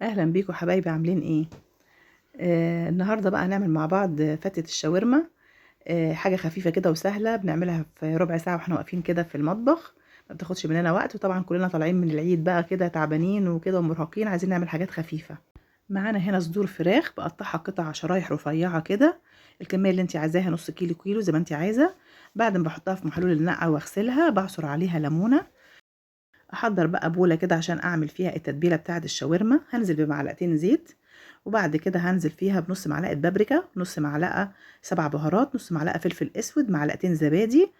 اهلا بيكم حبايبي، عاملين ايه؟ النهارده بقى هنعمل مع بعض فتة الشاورما. حاجه خفيفه كده وسهله، بنعملها في ربع ساعه واحنا واقفين كده في المطبخ. ما بتاخدش مننا وقت، وطبعا كلنا طالعين من العيد بقى كده تعبانين وكده ومرهقين، عايزين نعمل حاجات خفيفه. معانا هنا صدور فراخ بقطعها قطع شرايح رفيعه كده. الكميه اللي انت عايزاها نص كيلو، كيلو زي ما انت عايزه. بعد ما بحطها في محلول النقع واغسلها، بعصر عليها ليمونه. احضر بقى بوله كده عشان اعمل فيها التتبيله بتاعه الشاورما. هنزل بمعلقتين زيت، وبعد كده هنزل فيها بنص معلقه بابريكا، نص معلقه سبع بهارات، نص معلقه فلفل اسود، معلقتين زبادي،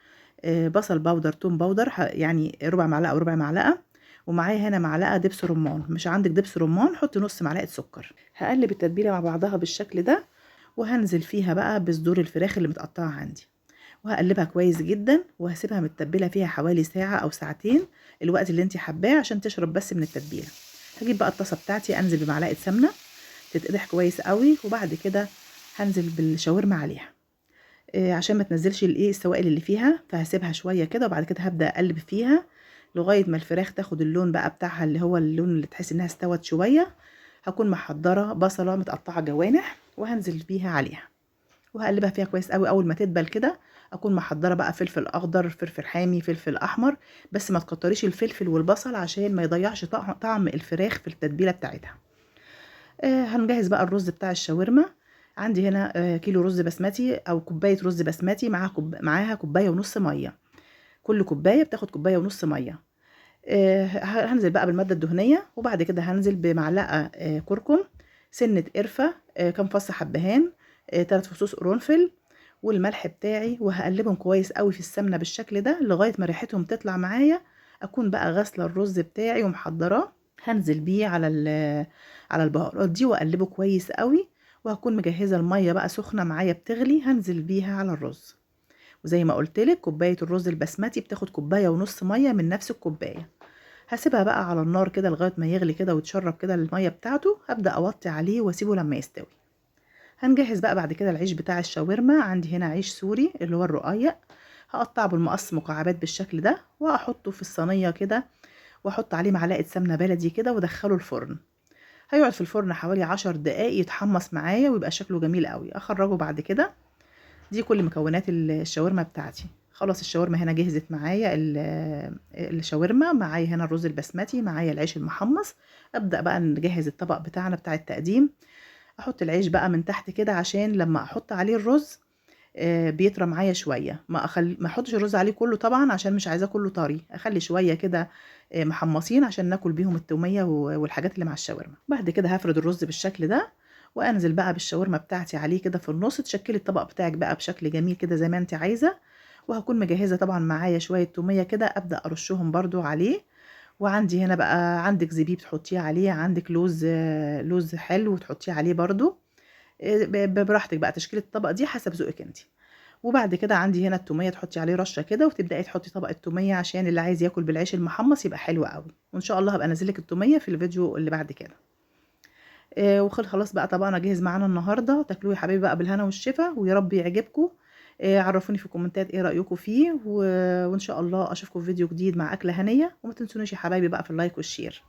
بصل باودر، توم باودر، يعني ربع معلقه وربع معلقه. ومعايا هنا معلقه دبس رمان، مش عندك دبس رمان حطي نص معلقه سكر. هقلب التتبيله مع بعضها بالشكل ده، وهنزل فيها بقى بصدور الفراخ اللي متقطعه عندي، وهقلبها كويس جدا، وهسيبها متبله فيها حوالي ساعه او ساعتين، الوقت اللي انت حباه عشان تشرب بس من التتبيله. هجيب بقى الطاسه بتاعتي، انزل بمعلقه سمنه تتقدح كويس قوي، وبعد كده هنزل بالشاورما عليها. عشان ما تنزلش السوائل اللي فيها، فهسيبها شويه كده، وبعد كده هبدا اقلب فيها لغايه ما الفراخ تاخد اللون بقى بتاعها، اللي هو اللون اللي تحس انها استوت شويه. هكون محضره بصله متقطعه جوانح، وهنزل بيها عليها، وهقلبها فيها كويس قوي. اول ما تدبل كده اكون محضره بقى فلفل اخضر، فلفل حامي، فلفل احمر، بس ما تكتريش الفلفل والبصل عشان ما يضيعش طعم الفراخ في التتبيله بتاعتها. هنجهز بقى الرز بتاع الشاورما. عندي هنا كيلو رز بسمتي او كوبايه رز بسمتي، معاها كوبايه ونص ميه. كل كوبايه بتاخد كوبايه ونص ميه. هنزل بقى بالماده الدهنيه، وبعد كده هنزل بمعلقه كركم، سنه قرفه، كام فص حبهان، 3 فصوص قرنفل، والملح بتاعي، وهقلبهم كويس قوي في السمنه بالشكل ده لغايه ما ريحتهم تطلع معايا. اكون بقى غاسله الرز بتاعي ومحضراه، هنزل بيه على البهارات دي واقلبه كويس قوي. وهكون مجهزه الميه بقى سخنه معايا بتغلي، هنزل بيها على الرز. وزي ما قلت لك، كوبايه الرز البسمتي بتاخد كوبايه ونص ميه من نفس الكوبايه. هسيبها بقى على النار كده لغايه ما يغلي كده ويتشرب كده الميه بتاعته، هبدا اوطي عليه واسيبه لما يستوي. هنجهز بقى بعد كده العيش بتاع الشاورما. عندي هنا عيش سوري اللي هو الرقيق، هقطعه بالمقص مكعبات بالشكل ده، واحطه في الصينيه كده، واحط عليه معلقه سمنه بلدي كده، وادخله الفرن. هيقعد في الفرن حوالي 10 دقايق يتحمص معايا ويبقى شكله جميل قوي. اخرجه بعد كده. دي كل مكونات الشاورما بتاعتي. خلاص الشاورما هنا جهزت معايا، الشاورما معايا هنا، الرز البسمتي معايا، العيش المحمص. ابدا بقى نجهز الطبق بتاعنا بتاع التقديم. احط العيش بقى من تحت كده عشان لما احط عليه الرز بيطرى معايا شويه. ما احطش الرز عليه كله طبعا عشان مش عايزاه كله طري، اخلي شويه كده محمصين عشان ناكل بيهم التوميه والحاجات اللي مع الشاورما. بعد كده هفرد الرز بالشكل ده، وانزل بقى بالشاورما بتاعتي عليه كده في النص. تشكلي الطبق بتاعك بقى بشكل جميل كده زي ما انت عايزه. وهكون مجهزه طبعا معايا شويه توميه كده، ابدا ارشهم برضو عليه. وعندي هنا بقى، عندك زبيب تحطيه عليه، عندك لوز، لوز حلو تحطيه عليه برضو. براحتك بقى، تشكيله الطبق دي حسب ذوقك انت. وبعد كده عندي هنا التوميه، تحطي عليه رشه كده، وتبداي تحطي طبق التوميه عشان اللي عايز ياكل بالعيش المحمص يبقى حلو قوي. وان شاء الله هبقى انزلك التوميه في الفيديو اللي بعد كده. خلاص بقى طبعا اجهز معانا النهارده، تاكلوه يا حبايبي بقى بالهنا والشفا، ويا رب يعجبكم. عرفوني في الكومنتات ايه رايكم فيه، وان شاء الله اشوفكم في فيديو جديد مع اكله هنيه. وما تنسونيش يا حبايبي بقى في اللايك والشير.